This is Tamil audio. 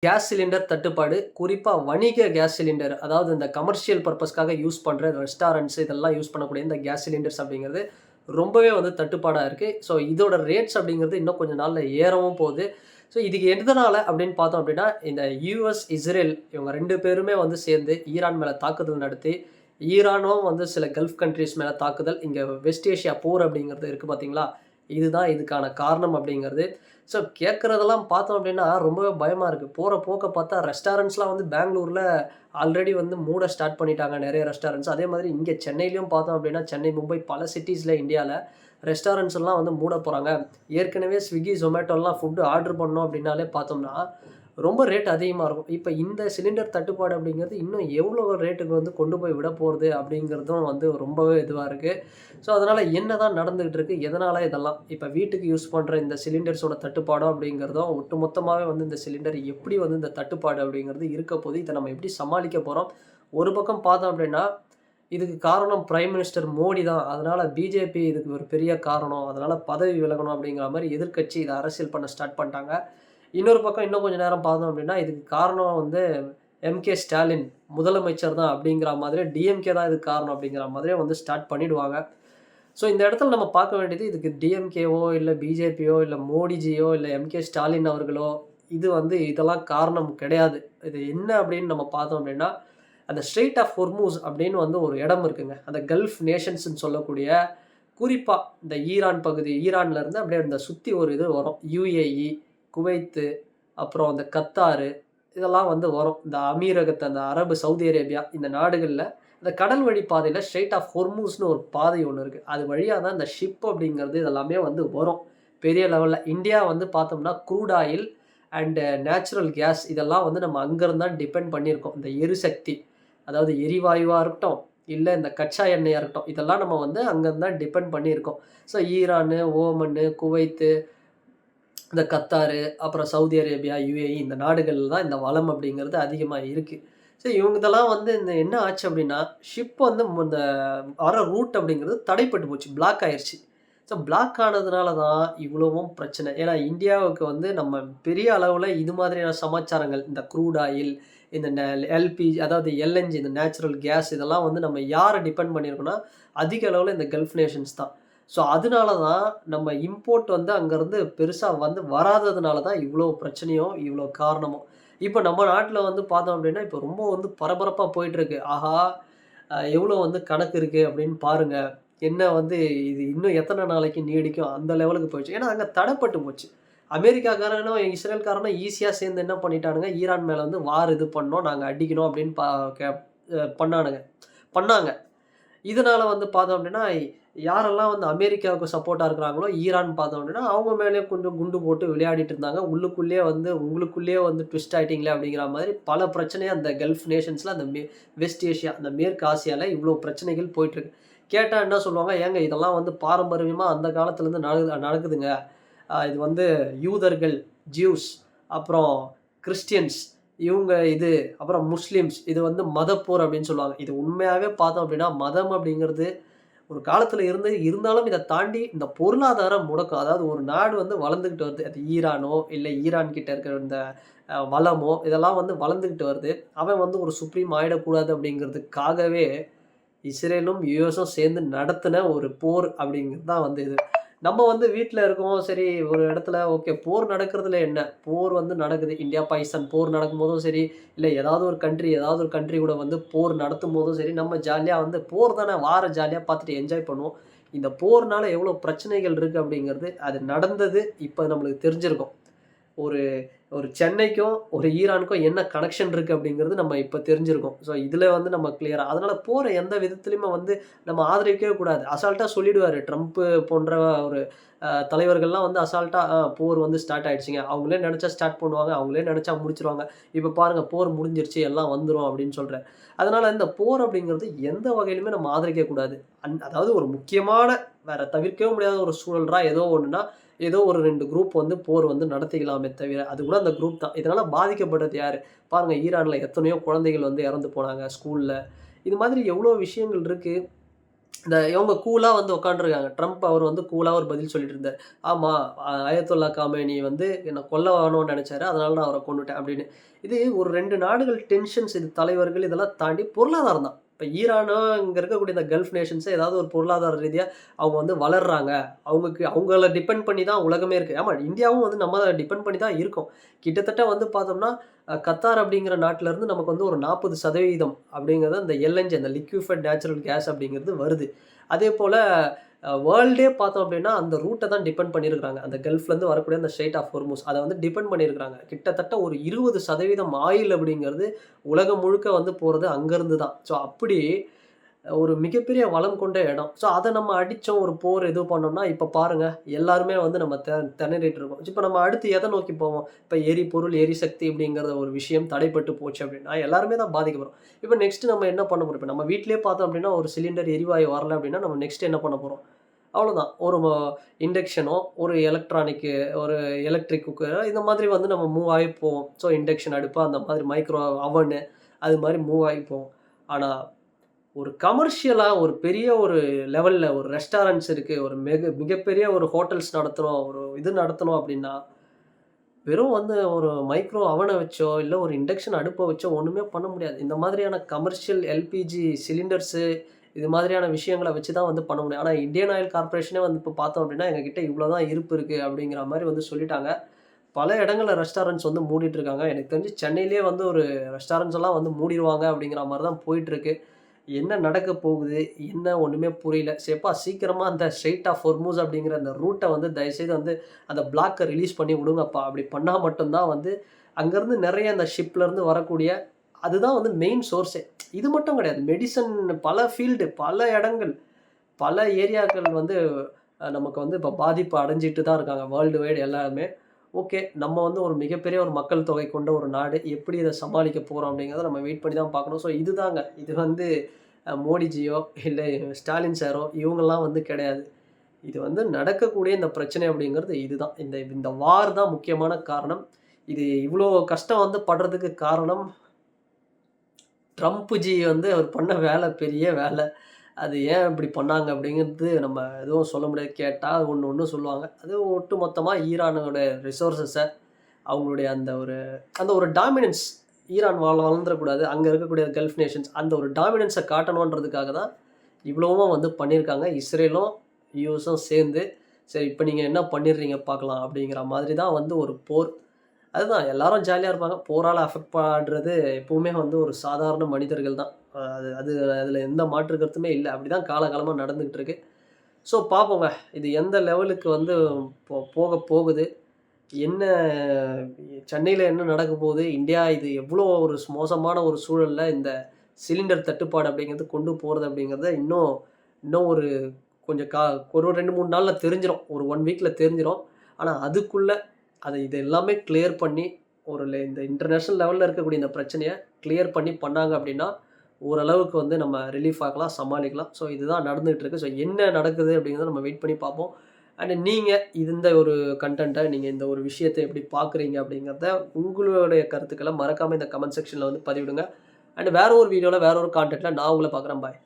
கேஸ் சிலிண்டர் தட்டுப்பாடு, குறிப்பா வணிக கேஸ் சிலிண்டர். அதாவது இந்த கமர்ஷியல் பர்ப்பஸ்க்காக யூஸ் பண்ற ரெஸ்டாரண்ட்ஸ் இதெல்லாம் யூஸ் பண்ணக்கூடிய இந்த கேஸ் சிலிண்டர்ஸ் அப்படிங்கிறது ரொம்பவே வந்து தட்டுப்பாடா இருக்கு. ஸோ இதோட ரேட்ஸ் அப்படிங்கிறது இன்னும் கொஞ்ச நாள்ல ஏறவும் போகுது. ஸோ இதுக்கு எதனால அப்படின்னு பார்த்தோம் அப்படின்னா, இந்த யுஎஸ், இஸ்ரேல் இவங்க 2 பேருமே வந்து சேர்ந்து ஈரான் மேல தாக்குதல் நடத்தி, ஈரானும் வந்து சில கல்ஃப் கண்ட்ரீஸ் மேல தாக்குதல், இங்க வெஸ்ட் ஏசியா போர் அப்படிங்கிறது இருக்கு பார்த்தீங்களா? இதுதான் இதுக்கான காரணம் அப்படிங்கிறது. ஸோ கேட்கறதெல்லாம் பார்த்தோம் அப்படின்னா, ரொம்பவே பயமா இருக்கு. போற போக்க பார்த்தா ரெஸ்டாரண்ட்ஸ்லாம் வந்து பெங்களூர்ல ஆல்ரெடி வந்து மூட ஸ்டார்ட் பண்ணிட்டாங்க நெறைய ரெஸ்டாரண்ட்ஸ். அதே மாதிரி இங்க சென்னையிலயும் பார்த்தோம் அப்படின்னா, சென்னை, மும்பை பல சிட்டீஸ்ல இந்தியால ரெஸ்டாரண்ட்ஸ் எல்லாம் வந்து மூட போறாங்க. ஏற்கனவே ஸ்விக்கி, ஜொமேட்டோலாம் ஃபுட் ஆர்டர் பண்ணோம் அப்படின்னாலே பார்த்தோம்னா, ரொம்ப ரேட் அதிகமா இருக்கும். இப்ப இந்த சிலிண்டர் தட்டுப்பாடு அப்படிங்கிறது இன்னும் எவ்வளோ ரேட்டுக்கு வந்து கொண்டு போய் விட போறது அப்படிங்கிறதும் வந்து ரொம்பவே இதுவா இருக்கு. ஸோ அதனால என்னதான் நடந்துகிட்டு இருக்கு? எதனால இதெல்லாம்? இப்ப வீட்டுக்கு யூஸ் பண்ற இந்த சிலிண்டர்ஸோட தட்டுப்பாடும் அப்படிங்கிறதும் ஒட்டுமொத்தமாவே வந்து இந்த சிலிண்டர் எப்படி வந்து இந்த தட்டுப்பாடு அப்படிங்கிறது இருக்க போது? இத நம்ம எப்படி சமாளிக்க போறோம்? ஒரு பக்கம் பார்த்தோம் அப்படின்னா, இதுக்கு காரணம் பிரைம் மினிஸ்டர் மோடி தான். அதனால பிஜேபி இதுக்கு ஒரு பெரிய காரணம். அதனால பதவி விலகணும் அப்படிங்கிற மாரி எதிர்க்கட்சி இத அரசியல் பண்ண ஸ்டார்ட் பண்ணிட்டாங்க. இன்னொரு பக்கம் இன்னும் கொஞ்சம் நேரம் பார்த்தோம் அப்படின்னா, இதுக்கு காரணம் வந்து எம்.கே. ஸ்டாலின் முதலமைச்சர் தான் அப்படிங்கிற மாதிரி, டிஎம்கே தான் இதுக்கு காரணம் அப்படிங்கிற மாதிரியே வந்து ஸ்டார்ட் பண்ணிடுவாங்க. ஸோ இந்த இடத்துல நம்ம பார்க்க வேண்டியது இதுக்கு டிஎம்கேவோ, இல்ல பிஜேபியோ, இல்ல மோடிஜியோ, இல்ல எம்.கே. ஸ்டாலின் அவர்களோ, இது வந்து இதெல்லாம் காரணம் கிடையாது. இது என்ன அப்படின்னு நம்ம பார்த்தோம் அப்படின்னா, அந்த ஸ்ட்ரெய்ட் ஆஃப் ஹொர்மூஸ் அப்படின்னு வந்து ஒரு இடம் இருக்குங்க. அந்த கல்ஃப் நேஷன்ஸ்ன்னு சொல்லக்கூடிய குறிப்பா இந்த ஈரான் பகுதி, ஈரான்ல இருந்து அப்படியே இந்த சுத்தி ஒரு இது வரும். யுஏஇ, குவைத்து, அப்புறம் இந்த கத்தாரு இதெல்லாம் வந்து வரும். இந்த அமீரகத்து, அந்த அரபு, சவுதி அரேபியா இந்த நாடுகள்ல இந்த கடல் வழி பாதையில ஸ்ட்ரெய்ட் ஆஃப் ஹொர்மூஸ்ன்னு ஒரு பாதை ஒண்ணு இருக்கு. அது வழியா தான் இந்த ஷிப் அப்படிங்கிறது இதெல்லாமே வந்து வரும். பெரிய லெவல்ல. இந்தியா வந்து பார்த்தோம்னா, crude oil and natural gas இதெல்லாம் வந்து நம்ம அங்கருந்து தான் டிபெண்ட் பண்ணியிருக்கோம். இந்த எரிசக்தி, அதாவது எரிவாயுவா இருக்கட்டும், இல்ல இந்த கச்சா எண்ணெயா இருக்கட்டும், இதெல்லாம் நம்ம வந்து அங்கருந்து தான் டிபெண்ட் பண்ணியிருக்கோம். ஸோ ஈரானு, ஓமனு, குவைத்து, இந்த கத்தாரு, அப்புறம் சவுதி அரேபியா, யுஏஇ இந்த நாடுகள்ல தான் இந்த வளம் அப்படிங்கிறது அதிகமா இருக்கு. ஸோ இவங்க இதெல்லாம் வந்து இந்த என்ன ஆச்சு அப்படின்னா, ஷிப் வந்து இந்த வர ரூட் அப்படிங்கிறது தடைப்பட்டு போச்சு. பிளாக் ஆயிருச்சு. ஸோ பிளாக் ஆனதுனால தான் இவ்வளவும் பிரச்சனை. ஏன்னா இந்தியாவுக்கு வந்து நம்ம பெரிய அளவுல இது மாதிரியான சமாச்சாரங்கள், இந்த க்ரூட் ஆயில், இந்த எல்பிஜி அதாவது எல்என்ஜி இந்த நேச்சுரல் கேஸ் இதெல்லாம் வந்து நம்ம யார டிபெண்ட் பண்ணியிருக்கோம்னா, அதிக அளவுல இந்த கல்ஃப் நேஷன்ஸ் தான். ஸோ அதனால தான் நம்ம இம்போர்ட் வந்து அங்கருந்து பெருசா வந்து வராததுனால தான் இவ்ளோ பிரச்சனையும், இவ்ளோ காரணமும். இப்ப நம்ம நாட்ல வந்து பார்த்தோம் அப்டின்னா, இப்ப ரொம்ப வந்து பரபரப்பா போயிட்டுருக்கு. ஆஹா! எவ்ளோ வந்து கணக்கு இருக்கு அப்டின்னு பாருங்க. என்ன வந்து இது இன்னும் எத்தன நாளைக்கு நீடிக்கும்? அந்த லெவலுக்கு போயிடுச்சு. ஏன்னா அங்க தடைப்பட்டு போச்சு. அமெரிக்காக்காரனும், இஸ்ரேல்காரனும் ஈஸியா சேர்ந்து என்ன பண்ணிட்டானுங்க, ஈரான் மேல வந்து வார் இது பண்ணோம். நாங்க அடிக்கணும் அப்டின்னு ப கே பண்ணானுங்க. பண்ணாங்க. இதனால வந்து பார்த்தோம் அப்டின்னா, யாரெல்லாம் வந்து அமெரிக்காவுக்கு சப்போர்ட்டா இருக்கிறாங்களோ, ஈரான் பார்த்தோம் அப்டின்னா, அவங்க மேலயும் கொஞ்சம் குண்டு போட்டு விளையாடிட்டு இருந்தாங்க. உள்ளுக்குள்ளேயே வந்து உங்களுக்குள்ளேயே வந்து ட்விஸ்ட் ஆயிட்டீங்களே அப்டிங்கிற மாதிரி பல பிரச்சனைய அந்த கல்ஃப் நேஷன்ஸ்ல அந்த வெஸ்ட் ஏசியா, அந்த மேற்கு ஆசியால இவ்ளோ பிரச்சனைகள் போயிட்டுருக்கு. கேட்டா என்ன சொல்லுவாங்க, "ஏங்க இதெல்லாம் வந்து பாரம்பரியமா அந்த காலத்துலருந்து நடக்குதுங்க. இது வந்து யூதர்கள், ஜியூஸ், அப்புறம் கிறிஸ்டியன்ஸ் இவங்க இது, அப்புறம் முஸ்லிம்ஸ் இது வந்து மதப்போர் அப்படின்னு சொல்லுவாங்க. இது உண்மையாவே பார்த்தோம் அப்படின்னா, மதம் அப்படிங்கிறது ஒரு காலத்துல இருந்தாலும் இத தாண்டி இந்த பொருளாதார முடக்கம். அதாவது ஒரு நாடு வந்து வளர்ந்துகிட்டு வருது. அது ஈரானோ, இல்ல ஈரான் கிட்ட இருக்கிற இந்த வளமோ, இதெல்லாம் வந்து வளர்ந்துகிட்டு வருது. அவன் வந்து ஒரு சுப்ரீம் ஆயிடக்கூடாது அப்படிங்கிறதுக்காகவே, இஸ்ரேலும், யுஎஸும் சேர்ந்து நடத்தின ஒரு போர் அப்படிங்கிறது தான் வந்து இது. நம்ம வந்து வீட்ல இருக்கோம். சரி ஒரு இடத்துல ஓகே போர் நடக்கிறதுல என்ன? போர் வந்து நடக்குது. இந்தியா, பாகிஸ்தான் போர் நடக்கும்போதும் சரி, இல்ல ஏதாவது ஒரு கண்ட்ரி கூட வந்து போர் நடத்தும்போதும் சரி, நம்ம ஜாலியா வந்து போர் தானே வார ஜாலியா பார்த்துட்டு என்ஜாய் பண்ணுவோம். இந்த போர்னால எவ்வளோ பிரச்சனைகள் இருக்கு அப்படிங்கிறது, அது நடந்தது இப்ப நம்மளுக்கு தெரிஞ்சிருக்கும். ஒரு ஒரு சென்னைக்கும், ஒரு ஈரானுக்கும் என்ன கனெக்ஷன் இருக்கு அப்படிங்கிறது நம்ம இப்ப தெரிஞ்சிருக்கும். ஸோ இதுல வந்து நம்ம கிளியரா அதனால போர எந்த விதத்திலயுமே வந்து நம்ம ஆதரிக்கவே கூடாது. அசால்ட்டா சொல்லிடுவாரு. ட்ரம்ப் போன்ற ஒரு தலைவர்கள்லாம் வந்து அசால்ட்டா போர் வந்து ஸ்டார்ட் ஆயிடுச்சுங்க. அவங்களே நெனச்சா ஸ்டார்ட் பண்ணுவாங்க. அவங்களே நெனச்சா முடிச்சுருவாங்க. இப்ப பாருங்க போர் முடிஞ்சிருச்சு எல்லாம் வந்துரும் அப்படின்னு சொல்றாரு. அதனால இந்த போர் அப்படிங்கிறது எந்த வகையிலுமே நம்ம ஆதரிக்க கூடாது. அதாவது ஒரு முக்கியமான வேற தவிர்க்கவே முடியாத ஒரு சூழல்றா ஏதோ ஒண்ணுன்னா ஏதோ ஒரு 2 குரூப் வந்து போர் வந்து நடத்திக்கலாமே தவிர, அது கூட அந்த குரூப் தான். இதனால பாதிக்கப்பட்டது யாரு? பாருங்க ஈரான்ல எத்தனையோ குழந்தைகள் வந்து இறந்து போனாங்க ஸ்கூல்ல. இது மாதிரி எவ்வளோ விஷயங்கள் இருக்கு. இவங்க கூலா வந்து உட்காந்துருக்காங்க. ட்ரம்ப் அவர் வந்து கூலா ஒரு பதில் சொல்லிட்டு இருந்தாரு. ஆமா, அயத்தொல்லா காமேனி வந்து என்ன கொல்ல வேணும்னு நெனச்சாரு. அதனால நான் அவர கொன்னுட்டேன் அப்படின்னு. இது ஒரு 2 நாடுகள் டென்ஷன்ஸ் இது தலைவர்கள் இதெல்லாம் தாண்டி பொருளாதாரம் தான். இப்ப ஈரானோ, இங்க இருக்கக்கூடிய இந்த கல்ஃப் நேஷன்ஸே ஏதாவது ஒரு பொருளாதார ரீதியா அவங்க வந்து வளர்றாங்க. அவங்கள டிபெண்ட் பண்ணி தான் உலகமே இருக்கு. ஆமா, இந்தியாவும் வந்து நம்ம டிபெண்ட் பண்ணி தான் இருக்கோம். கிட்டத்தட்ட வந்து பார்த்தோம்னா, கத்தார் அப்படிங்கிற நாட்டுல இருந்து நமக்கு வந்து ஒரு 40% அப்படிங்கிறது அந்த எல்என்ஜி அந்த லிக்விஃபைட் நேச்சுரல் கேஸ் அப்படிங்கிறது வருது. அதேபோல வேர்ல்டே பார்த்தோம் அப்படின்னா, அந்த ரூட்ட தான் டிபெண்ட் பண்ணியிருக்காங்க. அந்த கல்ஃப்லேருந்து வரக்கூடிய அந்த ஸ்ட்ரெய்ட் ஆஃப் ஹோர்முஸ் அத வந்து டிபெண்ட் பண்ணியிருக்காங்க. கிட்டத்தட்ட ஒரு 20% ஆயில் அப்படிங்கிறது உலகம் முழுக்க வந்து போறது அங்கருந்து தான். ஸோ அப்படி ஒரு மிகப்பெரிய வளம் கொண்ட இடம். ஸோ அத நம்ம அடிச்சோம், ஒரு போர் இது பண்ணோம்னா, இப்ப பாருங்க எல்லாருமே வந்து நம்ம திணறிட்டு இருக்கோம். இப்ப நம்ம அடுத்து எத நோக்கி போவோம்? இப்ப எரிபொருள், எரிசக்தி அப்படிங்கிற ஒரு விஷயம் தடைப்பட்டு போச்சு அப்படின்னா, எல்லாருமே தான் பாதிக்கப்படும். இப்ப நெக்ஸ்ட் நம்ம என்ன பண்ண போறோம்? இப்ப நம்ம வீட்டிலேயே பார்த்தோம் அப்படின்னா, ஒரு சிலிண்டர் எரிவாயு வரல அப்படின்னா, நம்ம நெக்ஸ்ட் என்ன பண்ண போறோம்? அவ்வளோதான். ஒரு இண்டக்ஷனோ, ஒரு ஒரு எலக்ட்ரிக் குக்கரோ இந்த மாதிரி வந்து நம்ம மூவ் ஆகி போவோம். ஸோ இண்டக்ஷன் அடுப்பு, அந்த மாதிரி மைக்ரோ அவனு அது மாரி மூவ் ஆகி போவோம். ஆனா ஒரு கமர்ஷியலா ஒரு பெரிய ஒரு லெவல்ல ஒரு ரெஸ்டாரண்ட்ஸ் இருக்கு. ஒரு மிகப்பெரிய ஒரு ஹோட்டல்ஸ் நடத்துறோம். ஒரு இது நடத்தணும் அப்டின்னா, வெறும் வந்து ஒரு மைக்ரோ அவன வச்சோ, இல்ல ஒரு இண்டக்ஷன் அடுப்ப வச்சோ ஒண்ணுமே பண்ண முடியாது. இந்த மாதிரியான கமர்ஷியல் எல்பிஜி சிலிண்டர்ஸு இது மாதிரியான விஷயங்கள வச்சு தான் வந்து பண்ண முடியும். ஆனா இந்தியன் ஆயில் கார்ப்பரேஷனே வந்து இப்ப பார்த்தோம் அப்டின்னா, எங்ககிட்ட இவ்ளோ தான் இருப்பு இருக்கு அப்டிங்கிற மாரி வந்து சொல்லிட்டாங்க. பல இடங்கள்ல ரெஸ்டாரண்ட்ஸ் வந்து மூடிட்டு இருக்காங்க. எனக்கு தெரிஞ்சு சென்னையிலேயே வந்து ஒரு ரெஸ்டாரண்ட்ஸ் எல்லாம் வந்து மூடிருவாங்க அப்டிங்கிற மாரி தான் போயிட்டுருக்கு. என்ன நடக்க போகுது? என்ன ஒண்ணுமே புரியல. எப்பா சீக்கிரமா அந்த ஸ்ட்ரெய்ட் ஆஃப் ஹோர்முஸ் அப்படிங்கிற அந்த ரூட்ட வந்து தயவுசெய்து வந்து அந்த பிளாக்க ரிலீஸ் பண்ணி விடுங்கப்பா. அப்படி பண்ணா மட்டும் தான் வந்து அங்கருந்து நெறைய அந்த ஷிப்லருந்து வரக்கூடிய அதுதான் வந்து மெயின் சோர்ஸே. இது மட்டும் கிடையாது. மெடிசின் பல ஃபீல்டு, பல இடங்கள், பல ஏரியாக்கள் வந்து நமக்கு வந்து இப்ப பாதிப்பு அடைஞ்சுட்டு தான் இருக்காங்க. வேர்ல்டு வைட் எல்லாருமே. ஓகே. நம்ம வந்து ஒரு மிகப்பெரிய ஒரு மக்கள் தொகை கொண்ட ஒரு நாடு. எப்படி இத சமாளிக்க போறோம் அப்படிங்கிறத நம்ம வெயிட் பண்ணி தான் பார்க்கணும். ஸோ இதுதாங்க. இது வந்து மோடிஜியோ, இல்ல ஸ்டாலின் சாரோ இவங்கலாம் வந்து கிடையாது. இது வந்து நடக்கக்கூடிய இந்த பிரச்சனை அப்படிங்கிறது இதுதான். இந்த இந்த வார் தான் முக்கியமான காரணம். இது இவ்ளோ கஷ்டம் வந்து படுறதுக்கு காரணம் ட்ரம்ப் ஜி வந்து அவர் பண்ண வேலை பெரிய வேலை. அது ஏன் இப்படி பண்ணாங்க அப்படிங்கிறது நம்ம எதுவும் சொல்ல முடியாது. கேட்டா ஒண்ணு ஒண்ணு சொல்லுவாங்க. அது ஒட்டுமொத்தமா ஈரானோட ரிசோர்ஸஸ அவங்களுடைய அந்த ஒரு டாமினன்ஸ் ஈரான் வளர்ந்துறக்கூடாது. அங்க இருக்கக்கூடிய கல்ஃப் நேஷன்ஸ் அந்த ஒரு டாமினன்ஸ காட்டணுன்றதுக்காக தான் இவ்வளவும் வந்து பண்ணியிருக்காங்க. இஸ்ரேலும், யுஎஸும் சேர்ந்து, சரி இப்ப நீங்க என்ன பண்ணிடுறீங்க பார்க்கலாம் அப்படிங்கிற மாதிரி தான் வந்து ஒரு போர். அதுதான் எல்லாரும் ஜாலியா இருப்பாங்க. போரால அஃபெக்ட் பண்றது எப்பவுமே வந்து ஒரு சாதாரண மனிதர்கள் தான். அது அது அதுல எந்த மாற்று கருத்துமே இல்ல. அப்படிதான் காலகாலமா நடந்துகிட்டு இருக்கு. ஸோ பார்ப்போங்க. இது எந்த லெவலுக்கு வந்து போக போகுது? என்ன சென்னையில என்ன நடக்க போகுது? இந்தியா இது எவ்வளோ ஒரு மோசமான ஒரு சூழல்ல இந்த சிலிண்டர் தட்டுப்பாடு அப்படிங்கிறது கொண்டு போறது அப்படிங்கிறத இன்னும் இன்னும் ஒரு கொஞ்சம் ஒரு 2, 3 நாள்ல தெரிஞ்சிரும். ஒரு 1 வீக்ல தெரிஞ்சிரும். ஆனா அதுக்குள்ள இது எல்லாமே கிளியர் பண்ணி இந்த இன்டர்நேஷனல் லெவல்ல இருக்கக்கூடிய இந்த பிரச்சனைய கிளியர் பண்ணி பண்ணாங்க அப்படின்னா, ஓரளவுக்கு வந்து நம்ம ரிலீஃப் ஆகலாம், சமாளிக்கலாம். ஸோ இதுதான் நடந்துட்டு இருக்கு. ஸோ என்ன நடக்குது அப்படிங்கிறத நம்ம வெயிட் பண்ணி பார்ப்போம். அண்ட் நீங்க இந்த ஒரு கன்டென்ட்ட நீங்க இந்த ஒரு விஷயத்த எப்படி பார்க்குறீங்க அப்படிங்கிறத உங்களுடைய கருத்துக்கள மறக்காம இந்த கமெண்ட் செக்ஷன்ல வந்து பதிவிடுங்க. அண்ட் வேற ஒரு வீடியோல வேற ஒரு கான்டென்ட்ல நான் உங்கள பார்க்குறேன். பாய்.